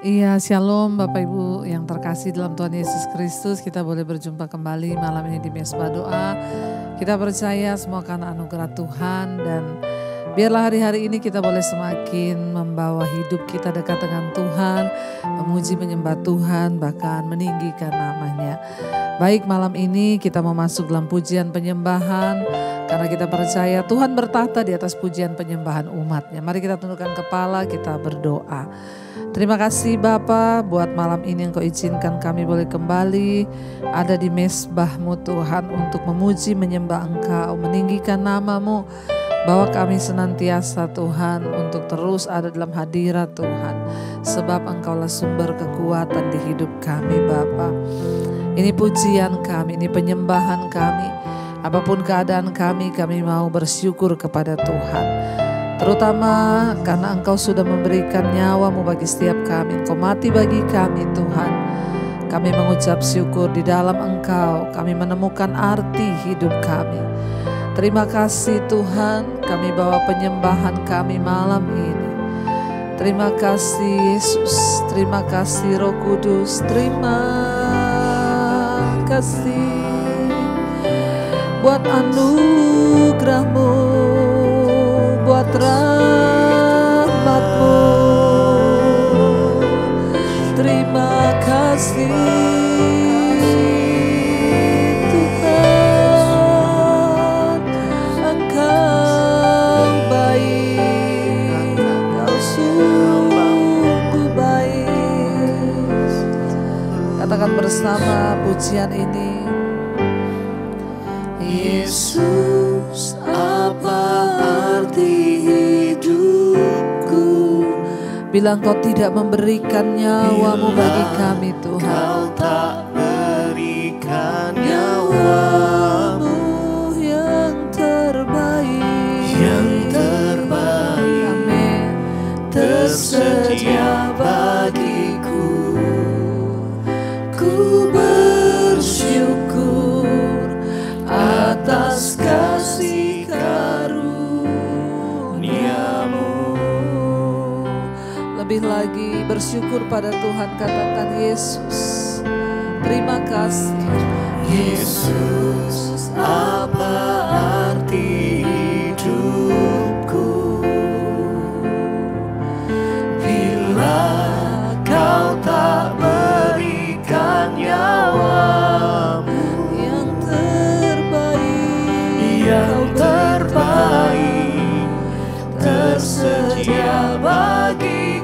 Iya, shalom Bapak Ibu yang terkasih dalam Tuhan Yesus Kristus. Kita boleh berjumpa kembali malam ini di Mesbah Doa. Kita percaya semua karena anugerah Tuhan, dan biarlah hari-hari ini kita boleh semakin membawa hidup kita dekat dengan Tuhan, memuji menyembah Tuhan, bahkan meninggikan namanya. Baik, malam ini kita mau masuk dalam pujian penyembahan, karena kita percaya Tuhan bertahta di atas pujian penyembahan umatnya. Mari kita tundukkan kepala, kita berdoa. Terima kasih Bapa buat malam ini yang Kau izinkan kami boleh kembali ada di mesbah-Mu Tuhan, untuk memuji menyembah Engkau, meninggikan nama-Mu. Bawa kami senantiasa Tuhan untuk terus ada dalam hadirat Tuhan, sebab Engkaulah sumber kekuatan di hidup kami Bapa. Ini pujian kami, ini penyembahan kami. Apapun keadaan kami mau bersyukur kepada Tuhan. Terutama karena Engkau sudah memberikan nyawa-Mu bagi setiap kami. Engkau mati bagi kami Tuhan. Kami mengucap syukur di dalam Engkau. Kami menemukan arti hidup kami. Terima kasih Tuhan, kami bawa penyembahan kami malam ini. Terima kasih Yesus, terima kasih Roh Kudus, terima kasih buat anugerah-Mu, buat rahmat-Mu. Terima kasih Tuhan, Engkau baik, Engkau sungguh baik. Katakan bersama pujian ini. Yesus, apa arti hidupku? Bilang Kau tidak memberikan nyawa-Mu bagi kami Tuhan. Kau tak berikan nyawa-Mu yang terbaik, amin, tersedia bagiku. Ku bersyukur atas kasih karunia-Mu. Lebih lagi bersyukur pada Tuhan, katakan Yesus, terima kasih. Yesus, apa arti hidupku bila Kau tak berikan nyawa-Mu Yang terbaik tersedia bagiku.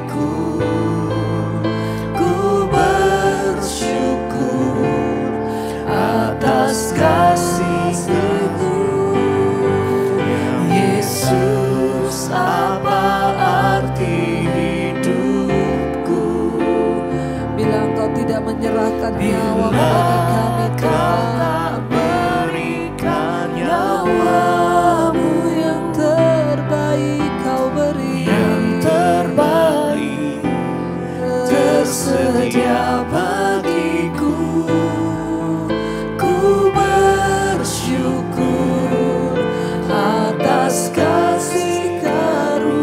Ku bersyukur atas kasih-Mu. Yesus, apa arti hidupku bila Engkau tidak menyerahkan nyawa bagi kami Tuhan. berikan nyawa-Mu Yang terbaik Kau beri, yang terbaik tersedia bagiku. Ku bersyukur atas kasih karunia-Mu.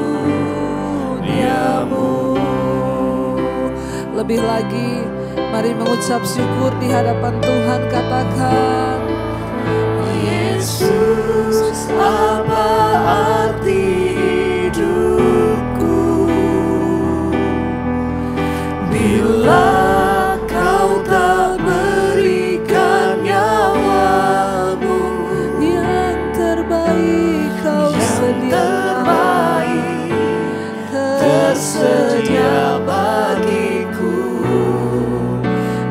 Lebih lagi, mari mengucap syukur di hadapan Tuhan, katakan Yesus, apa arti hidupku bila Kau tak berikan nyawa-Mu yang terbaik Kau terbaik tersedia bagiku.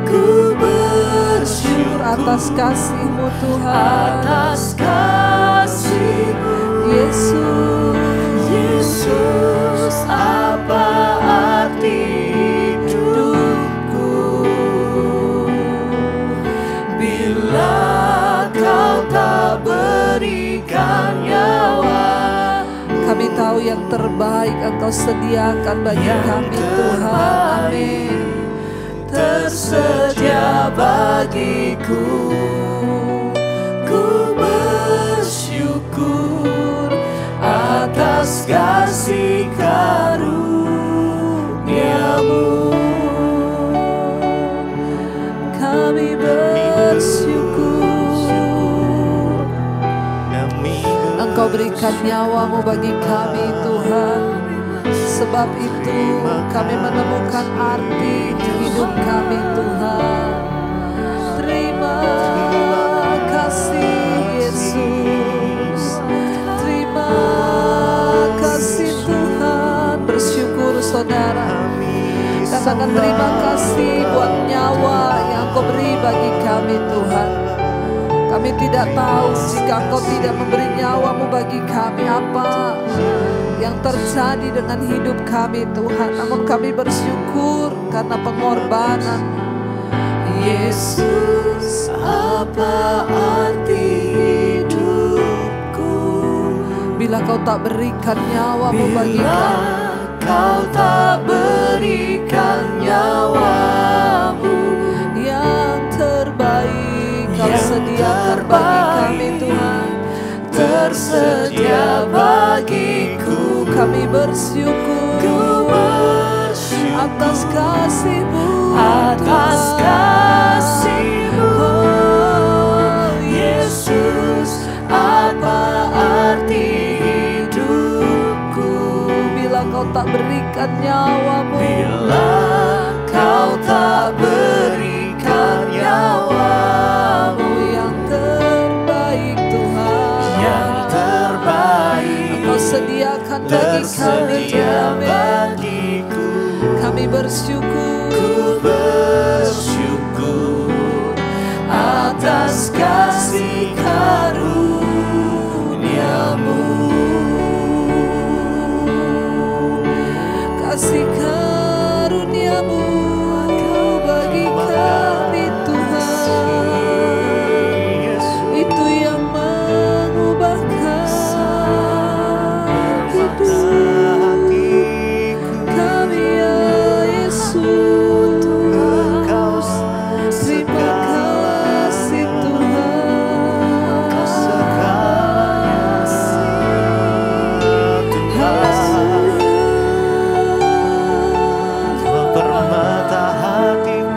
Ku bersyukur atas kasih-Mu Tuhan. atas kasih-Mu. Yesus, apa arti hidupku bila Kau tak berikan nyawa. Kami tahu yang terbaik Engkau sediakan bagi kami Tuhan. Amin. Tersedia bagiku. Ku bersyukur atas kasih karunia-Mu. berikan nyawa-Mu bagi kami Tuhan. Sebab itu kami menemukan arti hidup kami Tuhan. Terima kasih Yesus. Terima kasih Tuhan. Bersyukur saudara. Katakan terima kasih buat nyawa yang Engkau beri bagi kami Tuhan. Kami tidak tahu jika Engkau tidak memberi nyawa-Mu bagi kami apa yang terjadi dengan hidup kami Tuhan. Namun kami bersyukur karena pengorbanan. Yesus, apa arti hidupku Bila Kau tak berikan nyawa-Mu bagi kami. Kau tak berikan nyawa-Mu yang terbaik Kau sediakan bagi kami Tuhan. tersedia bagiku. Kami bersyukur atas kasih-Mu, atas kasih-Mu, oh Yesus, apa arti hidupku bila Kau tak berikan nyawa-Mu, bila Kau tak berikan nyawa-Mu yang terbaik Tuhan, yang terbaik Kau sediakan bagi kami tersedia Tuhan. bagiku. Kami bersyukur, Ku bersyukur atas kasih karunia-Mu. kasih karunia-Mu bagi kami Tuhan, itu yang mengubahkan hidup kami ya Yesus. Terima kasih Tuhan, Permata hatiku,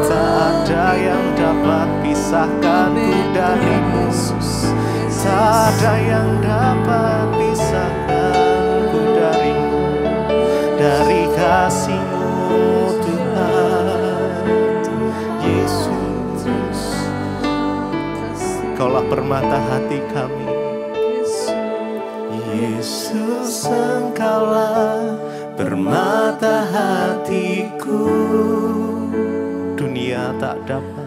tak ada yang dapat pisahkanku darimu. Tak ada yang dapat pisahkanku darimu, dari kasih-Mu Tuhan Yesus. Kaulah permata hati kami Yesus, Engkaulah permata hatiku. Dunia tak dapat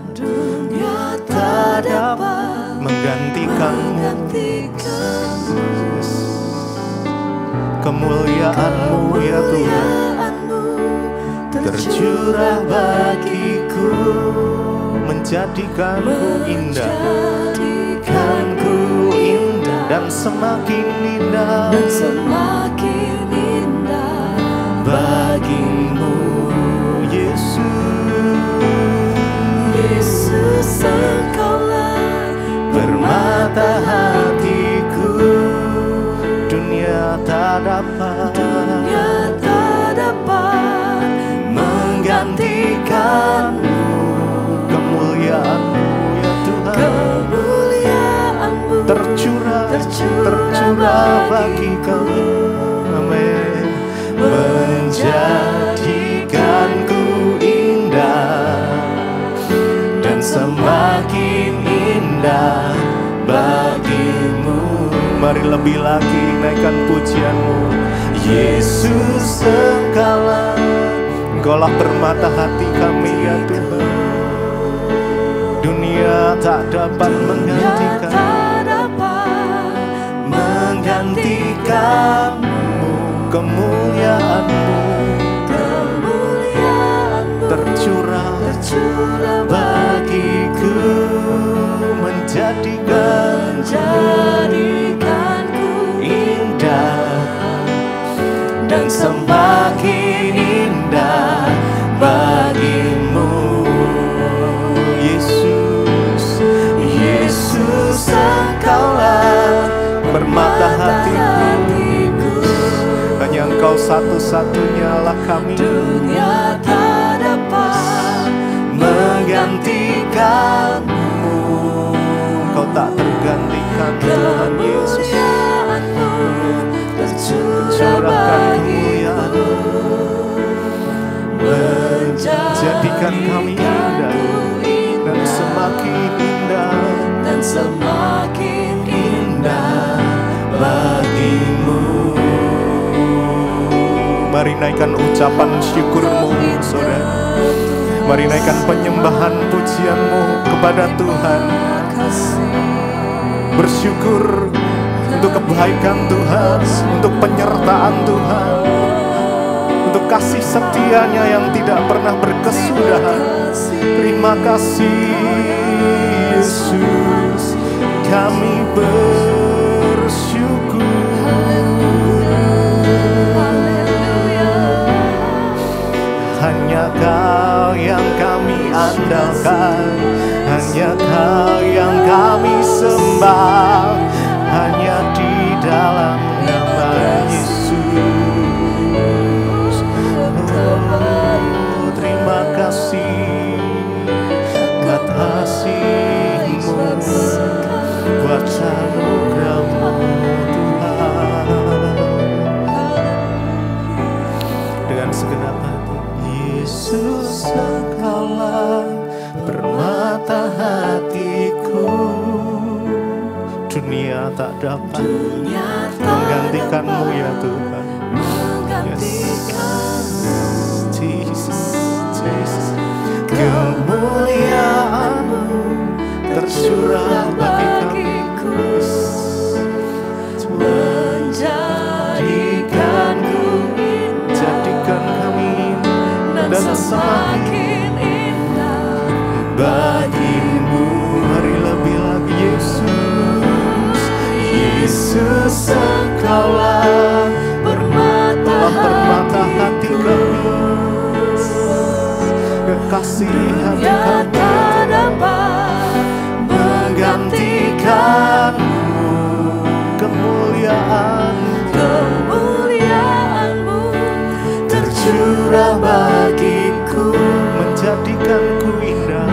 menggantikan-Mu. Kemuliaan-Mu ya Tuhan tercurah bagiku, menjadikanku indah, dan semakin indah bagimu Yesus, Engkaulah permata hatiku. Dunia tak dapat menggantikan-Mu. Kemuliaan-Mu ya Tuhan tercurah bagi kami. Amin. Menjadikanku indah dan semakin indah bagimu. Mari lebih lagi naikkan pujian-Mu Yesus, Engkaulah permata hati kami ya Tuhan. Dunia tak dapat menggantikan-Mu. Kemuliaan-Mu tercurah bagiku, menjadikanku indah dan semakin indah bagimu Yesus. Engkaulah permata hatiku. Hanya Engkau satu-satunya lah kami. Dunia tak dapat menggantikan-Mu. Engkau tak tergantikan Tuhan Yesus. Kemuliaan-Mu tercurah bagiku, Menjadikan kami indah dan semakin indah dan semakin indah bagimu. Mari naikkan ucapan syukurmu, saudara. Mari naikkan penyembahan pujianmu kepada Tuhan. Bersyukur untuk kebaikan Tuhan, untuk penyertaan Tuhan, untuk kasih setianya yang tidak pernah berkesudahan. Terima kasih Yesus, kami bersyukur. Hanya Kau yang kami andalkan, hanya Kau yang kami sembah, hanya di dalam nama Yesus. Oh, terima kasih buat kasih-Mu, buat anugerah-Mu Tuhan. Dengan segenap hati, Yesus, Engkaulah permata hatiku. Dunia tak dapat menggantikan-Mu ya Tuhan. Jesus, Jesus. Kemuliaan-Mu tercurah bagiku, menjadikan kami dan semakin indah bagimu. Hari lebih lagi Yesus, Yesus, Engkaulah permata hati kami, kekasih hati kami, tak dapat menggantikan-Mu. Kemuliaan-Mu tercurah bagiku, menjadikanku indah,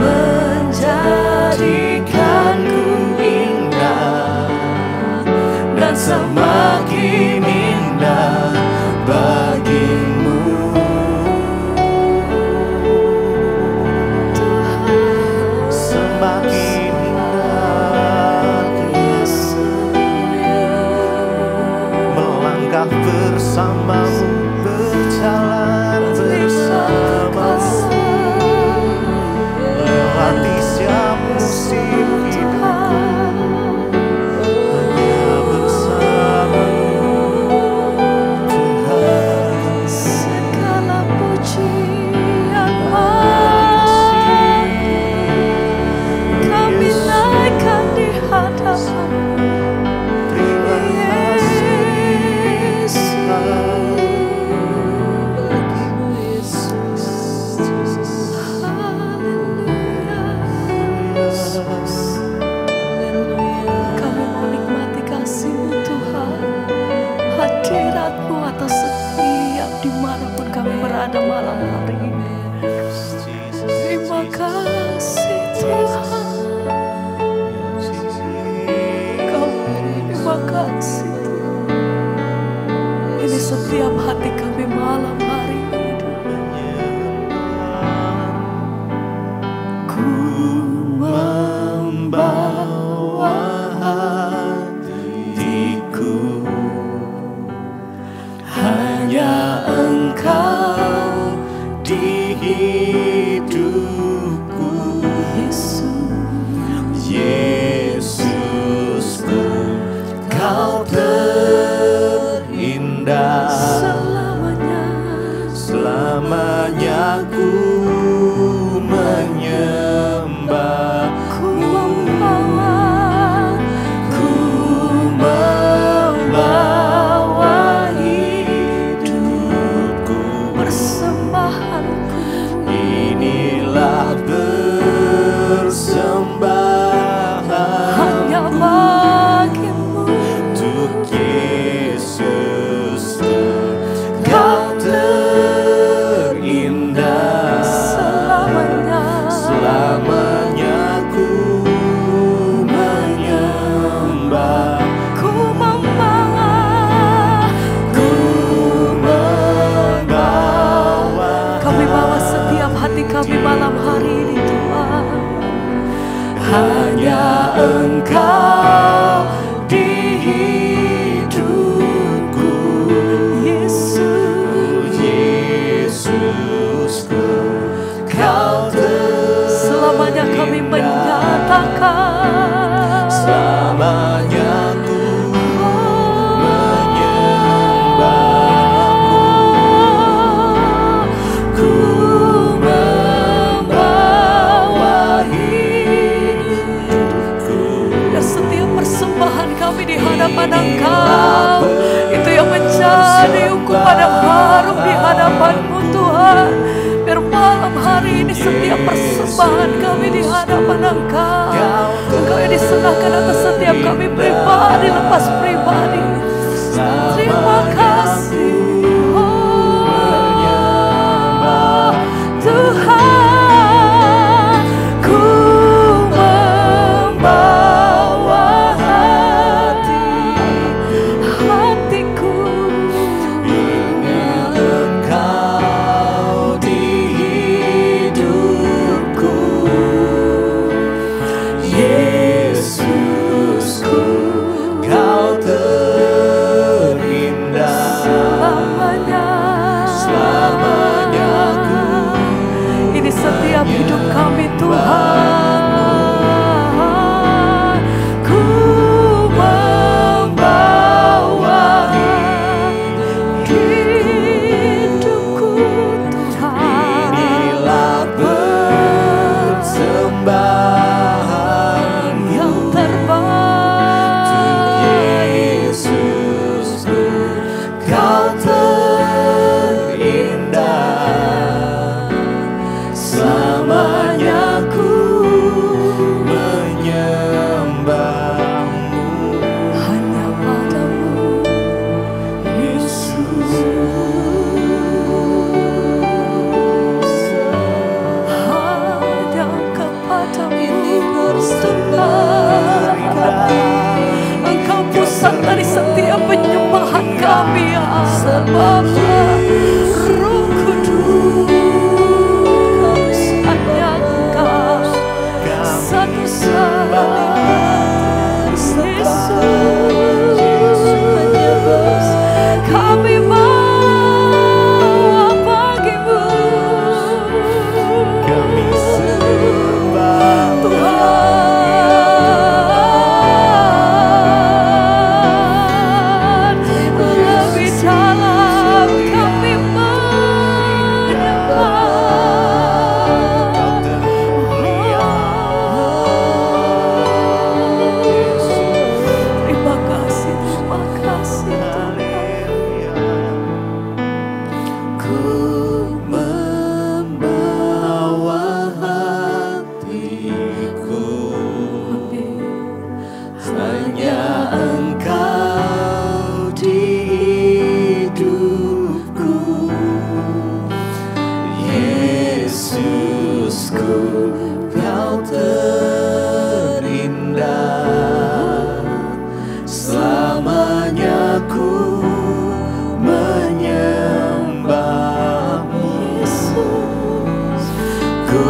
dan semakin indah bagimu. Semakin indah melangkah bersamamu, berjalan bersamamu, lewati setiap musim hidupku. Hanya bersamamu Tuhan. Segala pujian kami naikkan di hadapan-Mu. Terima kasih Yesus. Haleluya. Kami menikmati kasih-Mu Tuhan, hadirat-Mu atas setiap dimanapun kami berada malam hari ini. Terima kasih Tuhan. Terima kasih Tuhan. Ini setiap hati kami malam hari ini. Ku membawa hatiku, hanya Engkau di hidupku. Yesusku, Kau terindah. Selamanya ku menyembah, ku membawa hidupku hadapan Engkau. Itu yang menjadi hukuman yang harum di hadapan-Mu Tuhan. Biar malam hari ini setiap persembahan kami di hadapan Engkau, Engkau yang diserahkan atas setiap kami pribadi lepas pribadi. Terima kasih Tuhan, ku membawa hatiku ingin Engkau di hidupku, Yesusku, Kau terindah selamanya ku. Ini setiap hidup kami Tuhan, ku membawa hidupku Tuhan. Inilah persembahan yang terbaik, Yesusku, Kau terindah selamanya ku menyembahmu. Hanya padamu Yesus, hanya kepadamu ini persembahan. Engkau pusat dari setiap penyembahan kami ya Allah. Roh Kudus, hanya Engkau satu-satunya Yesus, kami bawa bagimu, kami sembah Tuhan. Lebih dalam kami Terima kasih Tuhan. Ku membawa hatiku, hanya Engkau di hidupku, Yesusku, Kau terindah selamanya ku menyembahmu. Yesus, ku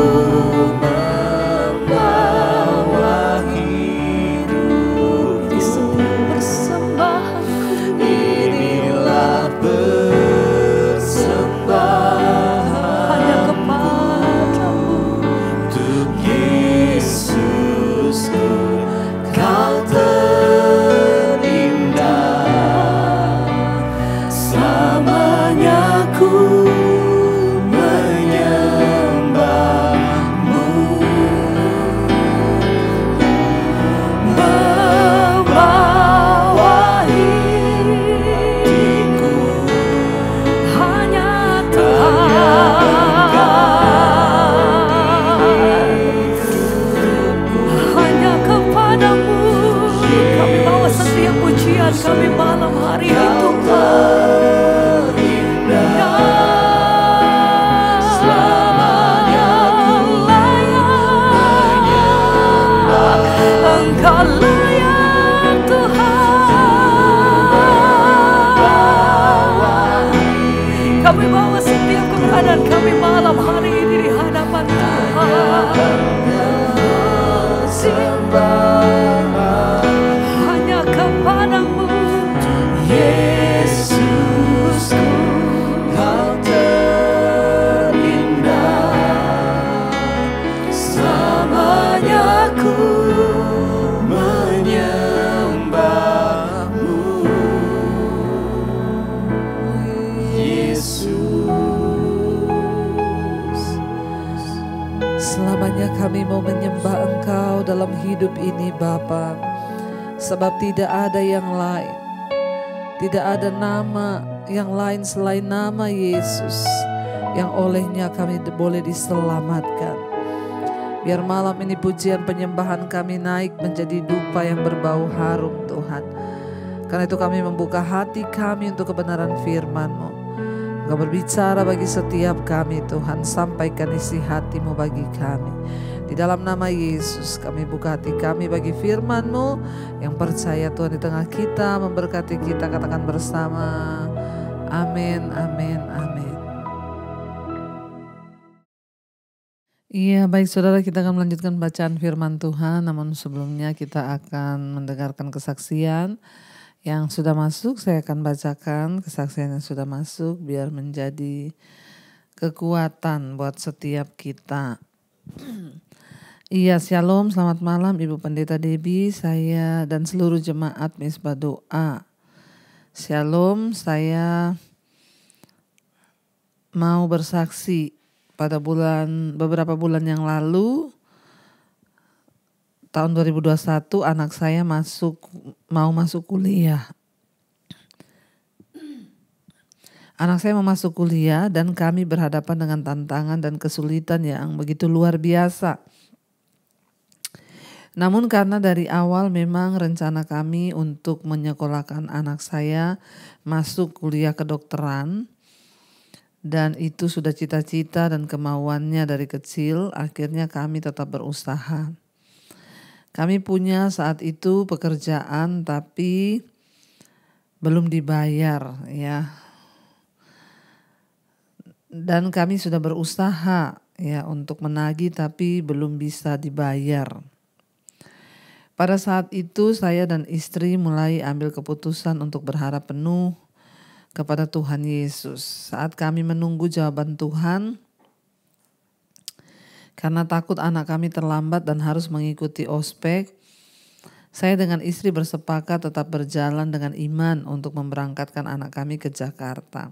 membawa hidup di setiap persembahanku. Inilah persembahan hanya kepadamu untuk Yesusku, Kau terindah selamanya ku menyembahmu. Membawa hidupku hanya Tuhan, hanya kepadamu kami bawa setiap pujian kami malam hari ini Tuhan. Selamanya layak, Engkau layak Tuhan. Kami bawa setiap keadaan kami malam hari ini di hadapan Tuhan. Hanya kepadamu Yesusku, Kau terindah selamanya ku menyembahmu. Yesus, Selamanya kami mau menyembah Engkau dalam hidup ini Bapa. Sebab tidak ada yang lain, tidak ada nama yang lain selain nama Yesus yang olehnya kami boleh diselamatkan. Biar malam ini pujian penyembahan kami naik menjadi dupa yang berbau harum Tuhan. Karena itu kami membuka hati kami untuk kebenaran firman-Mu. Engkau berbicara bagi setiap kami Tuhan, sampaikan isi hati-Mu bagi kami. Di dalam nama Yesus kami buka hati kami bagi firman-Mu yang percaya Tuhan di tengah kita, memberkati kita, katakan bersama. Amin, amin, amin. Iya, baik saudara, kita akan melanjutkan bacaan firman Tuhan. Namun sebelumnya kita akan mendengarkan kesaksian yang sudah masuk. Saya akan bacakan kesaksian yang sudah masuk biar menjadi kekuatan buat setiap kita. Iya, shalom, selamat malam Ibu Pendeta Debbie, saya dan seluruh jemaat Mesbah Doa. Shalom, saya mau bersaksi pada beberapa bulan yang lalu, tahun 2021 anak saya mau masuk kuliah. Anak saya mau masuk kuliah dan kami berhadapan dengan tantangan dan kesulitan yang begitu luar biasa. Namun karena dari awal memang rencana kami untuk menyekolahkan anak saya masuk kuliah kedokteran, dan itu sudah cita-cita dan kemauannya dari kecil, akhirnya kami tetap berusaha. Kami punya saat itu pekerjaan tapi belum dibayar ya. Dan kami sudah berusaha ya untuk menagih tapi belum bisa dibayar. Pada saat itu saya dan istri mulai ambil keputusan untuk berharap penuh kepada Tuhan Yesus. Saat kami menunggu jawaban Tuhan, karena takut anak kami terlambat dan harus mengikuti ospek, saya dengan istri bersepakat tetap berjalan dengan iman untuk memberangkatkan anak kami ke Jakarta.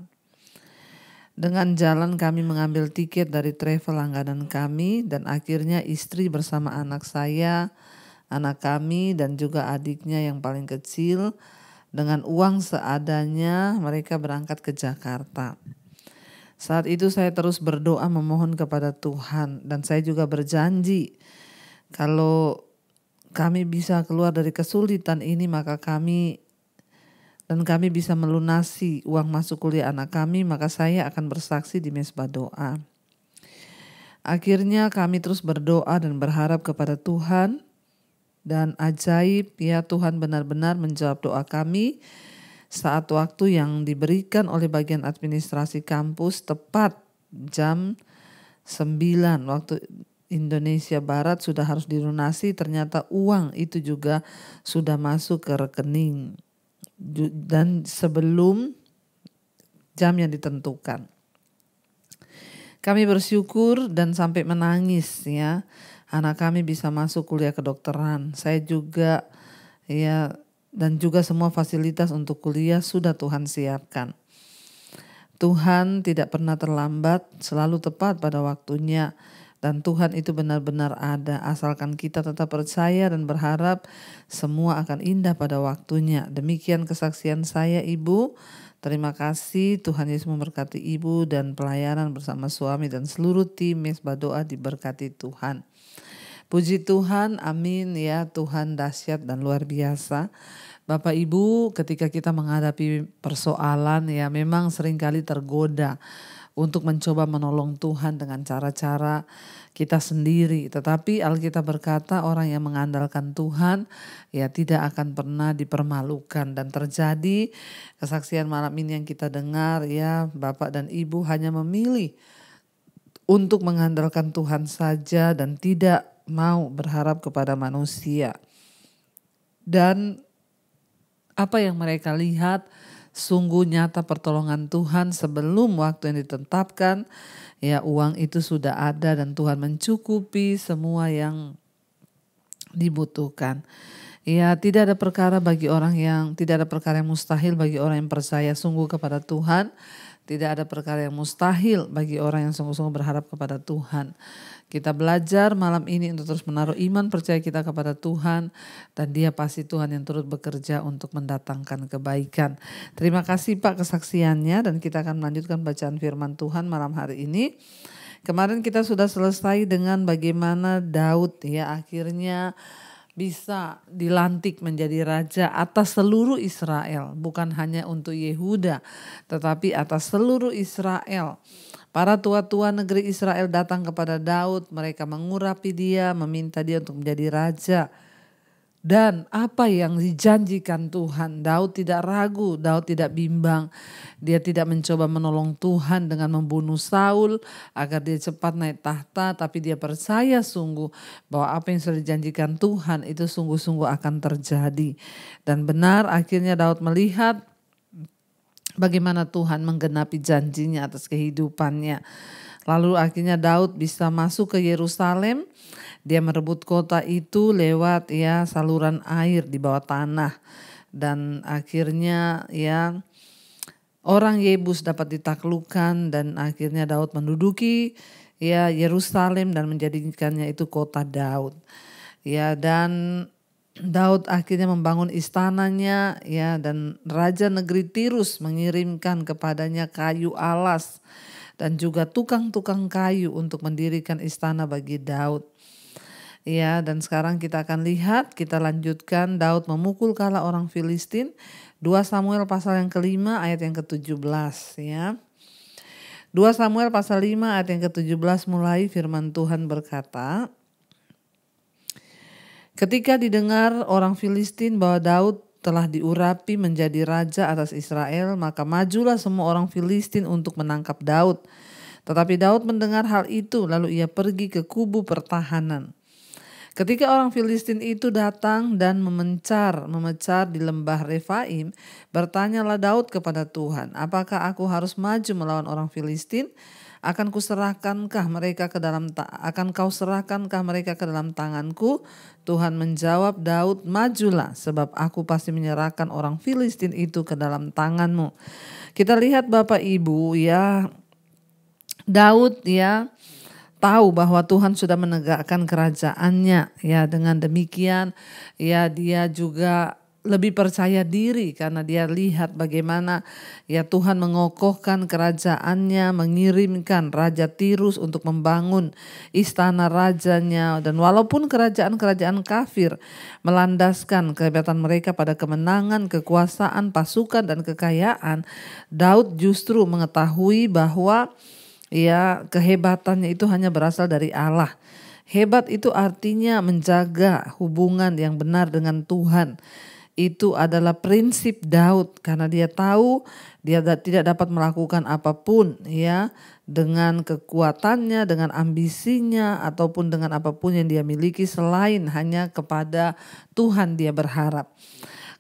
Dengan jalan kami mengambil tiket dari travel langganan kami dan akhirnya istri bersama anak saya, anak kami dan juga adiknya yang paling kecil dengan uang seadanya mereka berangkat ke Jakarta. Saat itu saya terus berdoa memohon kepada Tuhan dan saya juga berjanji kalau kami bisa keluar dari kesulitan ini maka kami bisa melunasi uang masuk kuliah anak kami, maka saya akan bersaksi di Mesbah Doa. Akhirnya kami terus berdoa dan berharap kepada Tuhan. Dan ajaib ya Tuhan benar-benar menjawab doa kami saat waktu yang diberikan oleh bagian administrasi kampus tepat jam 9 waktu Indonesia Barat sudah harus dilunasi, ternyata uang itu juga sudah masuk ke rekening dan sebelum jam yang ditentukan. Kami bersyukur dan sampai menangis ya. Anak kami bisa masuk kuliah kedokteran. Saya juga ya dan juga semua fasilitas untuk kuliah sudah Tuhan siapkan. Tuhan tidak pernah terlambat, selalu tepat pada waktunya. Dan Tuhan itu benar-benar ada, asalkan kita tetap percaya dan berharap semua akan indah pada waktunya. Demikian kesaksian saya Ibu. Terima kasih, Tuhan Yesus memberkati Ibu dan pelayanan bersama suami dan seluruh tim Mesbah Doa diberkati Tuhan. Puji Tuhan, amin ya, Tuhan dahsyat dan luar biasa. Bapak Ibu, ketika kita menghadapi persoalan ya memang seringkali tergoda untuk mencoba menolong Tuhan dengan cara-cara kita sendiri. Tetapi Alkitab berkata orang yang mengandalkan Tuhan ya tidak akan pernah dipermalukan. Dan terjadi kesaksian malam ini yang kita dengar ya, Bapak dan Ibu hanya memilih untuk mengandalkan Tuhan saja dan tidak mau berharap kepada manusia. Dan apa yang mereka lihat sungguh nyata pertolongan Tuhan sebelum waktu yang ditetapkan. Ya uang itu sudah ada dan Tuhan mencukupi semua yang dibutuhkan. Ya, tidak ada perkara yang mustahil bagi orang yang percaya sungguh kepada Tuhan. Tidak ada perkara yang mustahil bagi orang yang sungguh-sungguh berharap kepada Tuhan. Kita belajar malam ini untuk terus menaruh iman percaya kita kepada Tuhan. Dan Dia pasti Tuhan yang turut bekerja untuk mendatangkan kebaikan. Terima kasih Pak kesaksiannya, dan kita akan melanjutkan bacaan firman Tuhan malam hari ini. Kemarin kita sudah selesai dengan bagaimana Daud ya akhirnya bisa dilantik menjadi raja atas seluruh Israel, bukan hanya untuk Yehuda, tetapi atas seluruh Israel. Para tua-tua negeri Israel datang kepada Daud, mereka mengurapi dia, meminta dia untuk menjadi raja. Dan apa yang dijanjikan Tuhan, Daud tidak ragu, Daud tidak bimbang. Dia tidak mencoba menolong Tuhan dengan membunuh Saul agar dia cepat naik tahta, tapi dia percaya sungguh bahwa apa yang sudah dijanjikan Tuhan itu sungguh-sungguh akan terjadi. Dan benar akhirnya Daud melihat bagaimana Tuhan menggenapi janjinya atas kehidupannya. Lalu akhirnya Daud bisa masuk ke Yerusalem. Dia merebut kota itu lewat ya saluran air di bawah tanah. Dan akhirnya ya orang Yebus dapat ditaklukkan, dan akhirnya Daud menduduki ya Yerusalem dan menjadikannya itu kota Daud. Ya, dan Daud akhirnya membangun istananya ya, dan raja negeri Tirus mengirimkan kepadanya kayu alas dan juga tukang-tukang kayu untuk mendirikan istana bagi Daud. Ya, dan sekarang kita akan lihat, kita lanjutkan Daud memukul kalah orang Filistin. 2 Samuel pasal yang ke-5 ayat yang ke-17 ya. 2 Samuel pasal 5 ayat yang ke-17 mulai firman Tuhan berkata, ketika didengar orang Filistin bahwa Daud telah diurapi menjadi raja atas Israel, maka majulah semua orang Filistin untuk menangkap Daud. Tetapi Daud mendengar hal itu, lalu ia pergi ke kubu pertahanan. Ketika orang Filistin itu datang dan memencar di lembah Refaim, bertanyalah Daud kepada Tuhan, apakah aku harus maju melawan orang Filistin? Akan kau serahkankah mereka ke dalam tanganku? Tuhan menjawab Daud, majulah, sebab aku pasti menyerahkan orang Filistin itu ke dalam tanganmu. Kita lihat Bapak Ibu ya, Daud ya tahu bahwa Tuhan sudah menegakkan kerajaannya ya. Dengan demikian ya dia juga lebih percaya diri karena dia lihat bagaimana ya Tuhan mengokohkan kerajaannya, mengirimkan Raja Tirus untuk membangun istana rajanya. Dan walaupun kerajaan-kerajaan kafir melandaskan kehebatan mereka pada kemenangan, kekuasaan, pasukan dan kekayaan, Daud justru mengetahui bahwa ya kehebatannya itu hanya berasal dari Allah. Hebat itu artinya menjaga hubungan yang benar dengan Tuhan. Itu adalah prinsip Daud karena dia tahu dia tidak dapat melakukan apapun ya dengan kekuatannya, dengan ambisinya ataupun dengan apapun yang dia miliki selain hanya kepada Tuhan dia berharap.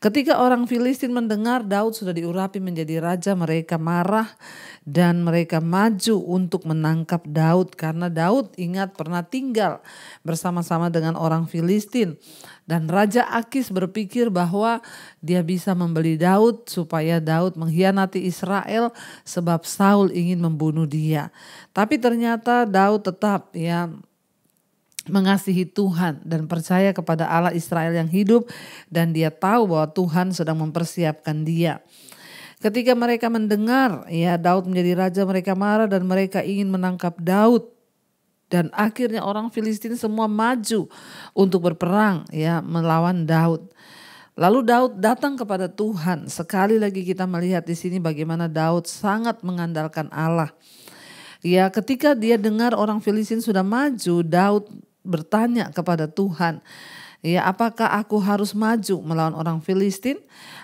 Ketika orang Filistin mendengar Daud sudah diurapi menjadi raja, mereka marah dan mereka maju untuk menangkap Daud. Karena Daud ingat pernah tinggal bersama-sama dengan orang Filistin. Dan Raja Akis berpikir bahwa dia bisa membeli Daud supaya Daud mengkhianati Israel sebab Saul ingin membunuh dia. Tapi ternyata Daud tetap ya mengasihi Tuhan dan percaya kepada Allah Israel yang hidup, dan dia tahu bahwa Tuhan sedang mempersiapkan dia. Ketika mereka mendengar ya Daud menjadi raja, mereka marah dan mereka ingin menangkap Daud. Dan akhirnya orang Filistin semua maju untuk berperang ya melawan Daud. Lalu Daud datang kepada Tuhan. Sekali lagi kita melihat di sini bagaimana Daud sangat mengandalkan Allah. Ya, ketika dia dengar orang Filistin sudah maju, Daud bertanya kepada Tuhan, ya apakah aku harus maju melawan orang Filistin?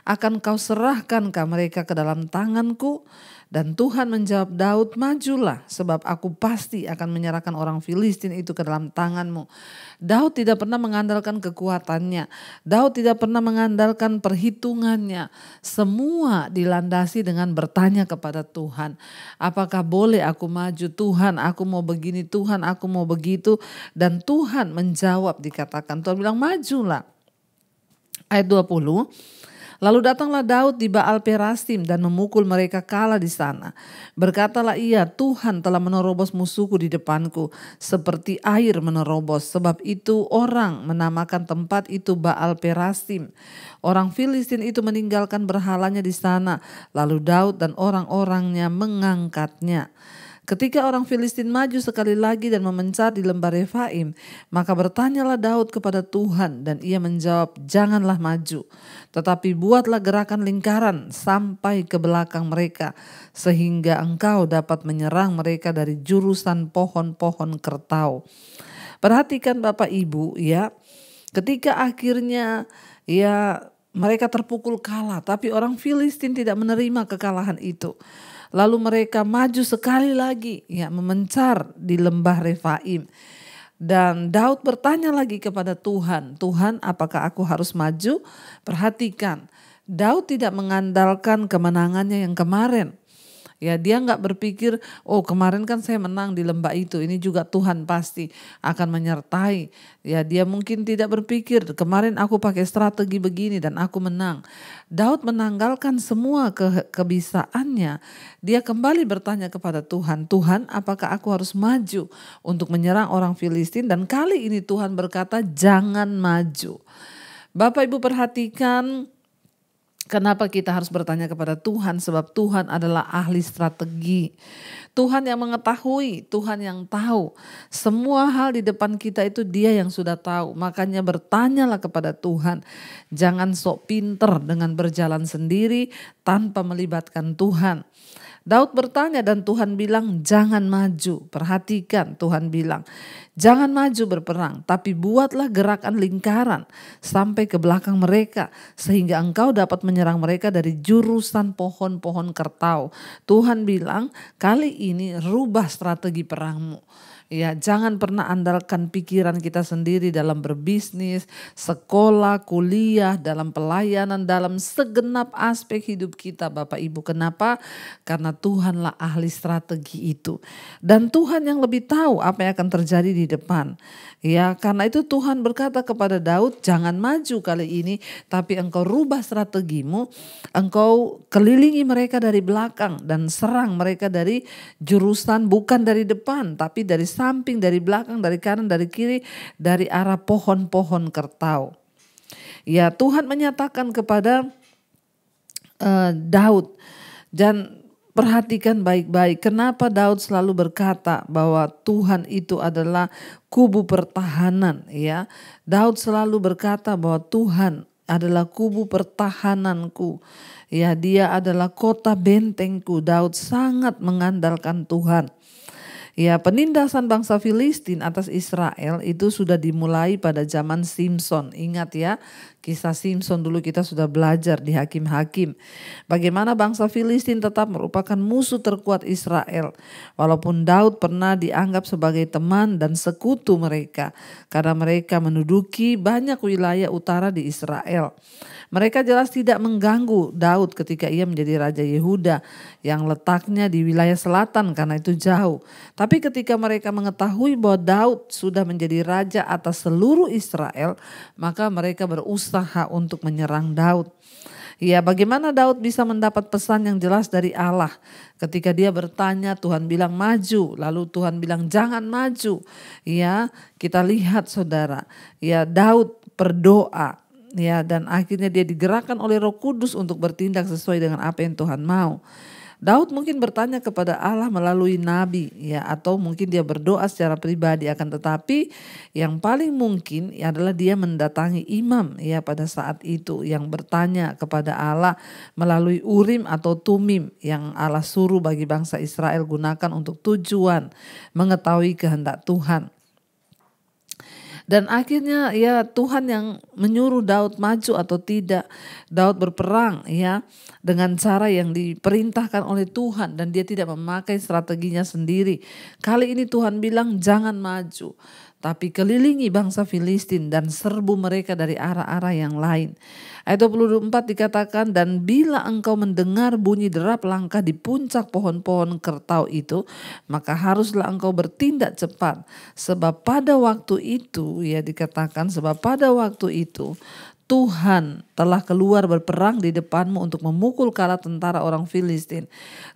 Akan kau serahkankah mereka ke dalam tanganku? Dan Tuhan menjawab Daud, majulah, sebab aku pasti akan menyerahkan orang Filistin itu ke dalam tanganmu. Daud tidak pernah mengandalkan kekuatannya. Daud tidak pernah mengandalkan perhitungannya. Semua dilandasi dengan bertanya kepada Tuhan. Apakah boleh aku maju? Tuhan, aku mau begini. Tuhan, aku mau begitu. Dan Tuhan menjawab, dikatakan Tuhan bilang majulah. Ayat 20. Lalu datanglah Daud di Baal Perasim dan memukul mereka kalah di sana. Berkatalah ia, Tuhan telah menerobos musuhku di depanku seperti air menerobos. Sebab itu orang menamakan tempat itu Baal Perasim. Orang Filistin itu meninggalkan berhalanya di sana. Lalu Daud dan orang-orangnya mengangkatnya. Ketika orang Filistin maju sekali lagi dan memencar di lembah Refaim, maka bertanyalah Daud kepada Tuhan dan ia menjawab, janganlah maju, tetapi buatlah gerakan lingkaran sampai ke belakang mereka, sehingga engkau dapat menyerang mereka dari jurusan pohon-pohon kertau. Perhatikan Bapak Ibu ya, ketika akhirnya ya mereka terpukul kalah, tapi orang Filistin tidak menerima kekalahan itu. Lalu mereka maju sekali lagi ya memencar di lembah Refaim. Dan Daud bertanya lagi kepada Tuhan, Tuhan apakah aku harus maju? Perhatikan, Daud tidak mengandalkan kemenangannya yang kemarin. Ya dia nggak berpikir, oh kemarin kan saya menang di lembah itu, ini juga Tuhan pasti akan menyertai. Ya dia mungkin tidak berpikir, kemarin aku pakai strategi begini dan aku menang. Daud menanggalkan semua kebisaannya. Dia kembali bertanya kepada Tuhan, Tuhan apakah aku harus maju untuk menyerang orang Filistin? Dan kali ini Tuhan berkata jangan maju. Bapak Ibu perhatikan, kenapa kita harus bertanya kepada Tuhan? Sebab Tuhan adalah ahli strategi. Tuhan yang mengetahui, Tuhan yang tahu. Semua hal di depan kita itu Dia yang sudah tahu. Makanya bertanyalah kepada Tuhan. Jangan sok pinter dengan berjalan sendiri tanpa melibatkan Tuhan. Daud bertanya dan Tuhan bilang jangan maju. Perhatikan Tuhan bilang jangan maju berperang, tapi buatlah gerakan lingkaran sampai ke belakang mereka sehingga engkau dapat menyerang mereka dari jurusan pohon-pohon kertau. Tuhan bilang kali ini rubah strategi perangmu. Ya, jangan pernah andalkan pikiran kita sendiri dalam berbisnis, sekolah, kuliah, dalam pelayanan, dalam segenap aspek hidup kita Bapak Ibu. Kenapa? Karena Tuhanlah ahli strategi itu. Dan Tuhan yang lebih tahu apa yang akan terjadi di depan. Ya, karena itu Tuhan berkata kepada Daud, jangan maju kali ini, tapi engkau rubah strategimu, engkau kelilingi mereka dari belakang dan serang mereka dari jurusan bukan dari depan, tapi dari samping, dari belakang, dari kanan, dari kiri, dari arah pohon-pohon kertau. Ya, Tuhan menyatakan kepada Daud, dan perhatikan baik-baik kenapa Daud selalu berkata bahwa Tuhan itu adalah kubu pertahanan ya. Daud selalu berkata bahwa Tuhan adalah kubu pertahananku. Ya, Dia adalah kota bentengku. Daud sangat mengandalkan Tuhan. Ya, penindasan bangsa Filistin atas Israel itu sudah dimulai pada zaman Simson. Ingat ya, kisah Simson dulu kita sudah belajar di Hakim-Hakim. Bagaimana bangsa Filistin tetap merupakan musuh terkuat Israel. Walaupun Daud pernah dianggap sebagai teman dan sekutu mereka. Karena mereka menduduki banyak wilayah utara di Israel. Mereka jelas tidak mengganggu Daud ketika ia menjadi Raja Yehuda yang letaknya di wilayah selatan karena itu jauh. Tapi ketika mereka mengetahui bahwa Daud sudah menjadi raja atas seluruh Israel, maka mereka berusaha untuk menyerang Daud. Ya, bagaimana Daud bisa mendapat pesan yang jelas dari Allah? Ketika dia bertanya, Tuhan bilang maju, lalu Tuhan bilang jangan maju. Ya, kita lihat saudara, ya Daud berdoa. Ya, dan akhirnya dia digerakkan oleh Roh Kudus untuk bertindak sesuai dengan apa yang Tuhan mau. Daud mungkin bertanya kepada Allah melalui nabi ya, atau mungkin dia berdoa secara pribadi, akan tetapi yang paling mungkin adalah dia mendatangi imam ya pada saat itu yang bertanya kepada Allah melalui Urim atau Tumim yang Allah suruh bagi bangsa Israel gunakan untuk tujuan mengetahui kehendak Tuhan. Dan akhirnya ya Tuhan yang menyuruh Daud maju atau tidak. Daud berperang ya dengan cara yang diperintahkan oleh Tuhan dan dia tidak memakai strateginya sendiri. Kali ini Tuhan bilang jangan maju, tapi kelilingi bangsa Filistin dan serbu mereka dari arah-arah yang lain. Ayat 24 dikatakan, dan bila engkau mendengar bunyi derap langkah di puncak pohon-pohon kertau itu, maka haruslah engkau bertindak cepat. Sebab pada waktu itu, ya dikatakan sebab pada waktu itu Tuhan telah keluar berperang di depanmu untuk memukul kala tentara orang Filistin.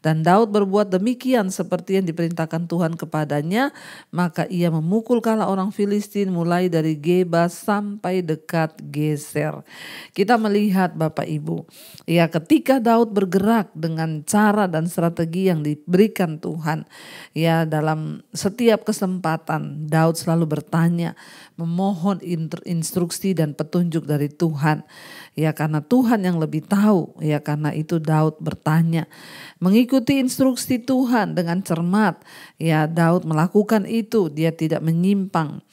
Dan Daud berbuat demikian seperti yang diperintahkan Tuhan kepadanya. Maka ia memukul kala orang Filistin mulai dari Geba sampai dekat Geser. Kita melihat Bapak Ibu, ya ketika Daud bergerak dengan cara dan strategi yang diberikan Tuhan, ya dalam setiap kesempatan Daud selalu bertanya, memohon instruksi dan petunjuk dari Tuhan. Ya karena Tuhan yang lebih tahu, ya karena itu Daud bertanya. Mengikuti instruksi Tuhan dengan cermat, ya Daud melakukan itu, dia tidak menyimpang.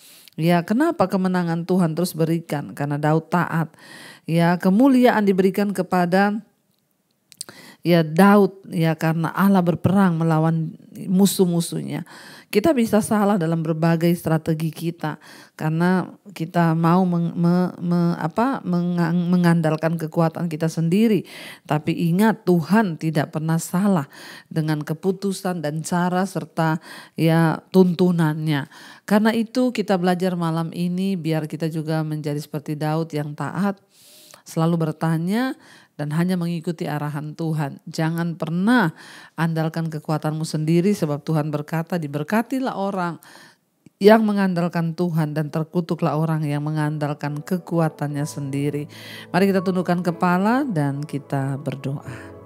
Ya kenapa kemenangan Tuhan terus berikan? Karena Daud taat. Ya kemuliaan diberikan kepada ya Daud, ya karena Allah berperang melawan musuh-musuhnya. Kita bisa salah dalam berbagai strategi kita karena kita mau mengandalkan kekuatan kita sendiri. Tapi ingat, Tuhan tidak pernah salah dengan keputusan dan cara serta ya tuntunannya. Karena itu kita belajar malam ini biar kita juga menjadi seperti Daud yang taat, selalu bertanya dan hanya mengikuti arahan Tuhan. Jangan pernah andalkan kekuatanmu sendiri, sebab Tuhan berkata, diberkatilah orang yang mengandalkan Tuhan dan terkutuklah orang yang mengandalkan kekuatannya sendiri. Mari kita tundukkan kepala dan kita berdoa.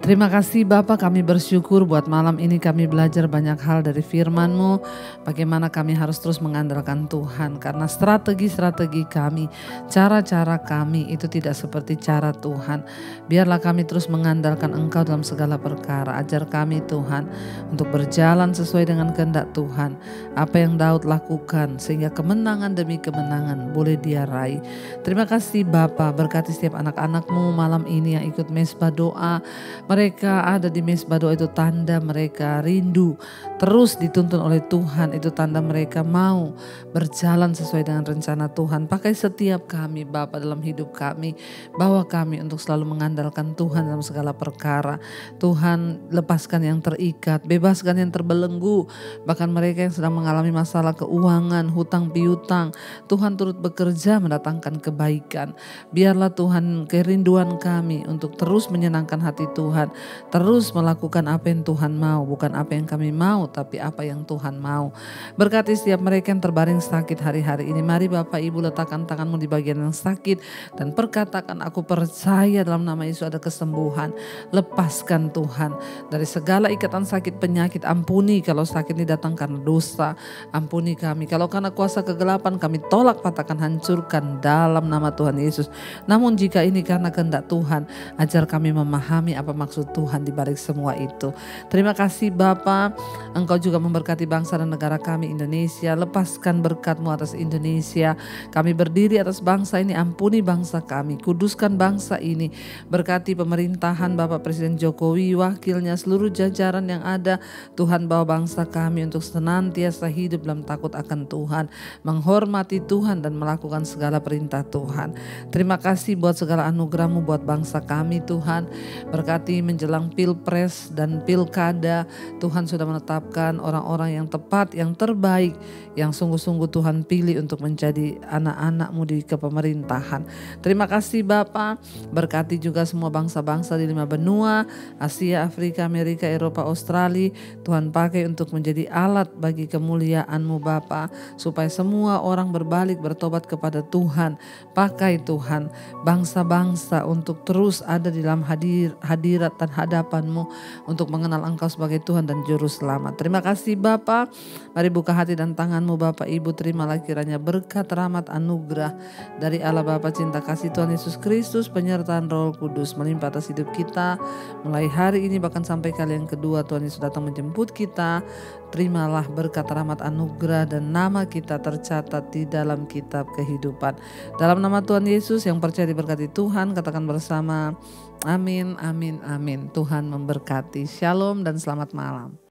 Terima kasih Bapa, kami bersyukur buat malam ini kami belajar banyak hal dari firman-Mu. Bagaimana kami harus terus mengandalkan Tuhan. Karena strategi-strategi kami, cara-cara kami itu tidak seperti cara Tuhan. Biarlah kami terus mengandalkan Engkau dalam segala perkara. Ajar kami Tuhan untuk berjalan sesuai dengan kehendak Tuhan. Apa yang Daud lakukan sehingga kemenangan demi kemenangan boleh dia raih. Terima kasih Bapa, berkati setiap anak-anak-Mu malam ini yang ikut mesbah doa. Mereka ada di mesbah doa, itu tanda mereka rindu terus dituntun oleh Tuhan. Itu tanda mereka mau berjalan sesuai dengan rencana Tuhan. Pakai setiap kami Bapa dalam hidup kami. Bawa kami untuk selalu mengandalkan Tuhan dalam segala perkara. Tuhan, lepaskan yang terikat, bebaskan yang terbelenggu. Bahkan mereka yang sedang mengalami masalah keuangan, hutang piutang, Tuhan turut bekerja mendatangkan kebaikan. Biarlah Tuhan kerinduan kami untuk terus menyenangkan hati Tuhan. Terus melakukan apa yang Tuhan mau, bukan apa yang kami mau, tapi apa yang Tuhan mau. Berkati setiap mereka yang terbaring sakit hari-hari ini. Mari Bapak Ibu letakkan tangan-Mu di bagian yang sakit dan perkatakan, aku percaya dalam nama Yesus ada kesembuhan. Lepaskan Tuhan dari segala ikatan sakit penyakit. Ampuni kalau sakit ini datang karena dosa. Ampuni kami kalau karena kuasa kegelapan, kami tolak, patahkan, hancurkan dalam nama Tuhan Yesus. Namun jika ini karena kehendak Tuhan, ajar kami memahami apa maksud Tuhan di balik semua itu. Terima kasih Bapa, Engkau juga memberkati bangsa dan negara kami Indonesia. Lepaskan berkat-Mu atas Indonesia. Kami berdiri atas bangsa ini, ampuni bangsa kami, kuduskan bangsa ini. Berkati pemerintahan Bapak Presiden Jokowi, wakilnya, seluruh jajaran yang ada. Tuhan, bawa bangsa kami untuk senantiasa hidup dalam takut akan Tuhan, menghormati Tuhan dan melakukan segala perintah Tuhan. Terima kasih buat segala anugerah-Mu buat bangsa kami Tuhan. Berkati menjelang pilpres dan pilkada, Tuhan sudah menetapkan orang-orang yang tepat, yang terbaik, yang sungguh-sungguh Tuhan pilih untuk menjadi anak-anak-Mu di kepemerintahan. Terima kasih Bapa, berkati juga semua bangsa-bangsa di 5 benua, Asia, Afrika, Amerika, Eropa, Australia. Tuhan pakai untuk menjadi alat bagi kemuliaan-Mu Bapa, supaya semua orang berbalik bertobat kepada Tuhan. Pakai Tuhan bangsa-bangsa untuk terus ada di dalam hadirat dan hadapan-Mu untuk mengenal Engkau sebagai Tuhan dan Juru Selamat. Terima kasih Bapa. Mari buka hati dan tangan-Mu Bapak Ibu, terimalah kiranya berkat, rahmat, anugerah dari Allah Bapa, cinta kasih Tuhan Yesus Kristus, penyertaan Roh Kudus melimpah atas hidup kita mulai hari ini bahkan sampai kali yang kedua Tuhan Yesus datang menjemput kita. Terimalah berkat, rahmat, anugerah dan nama kita tercatat di dalam kitab kehidupan. Dalam nama Tuhan Yesus yang percaya diberkati Tuhan, katakan bersama, amin, amin, amin. Tuhan memberkati. Shalom dan selamat malam.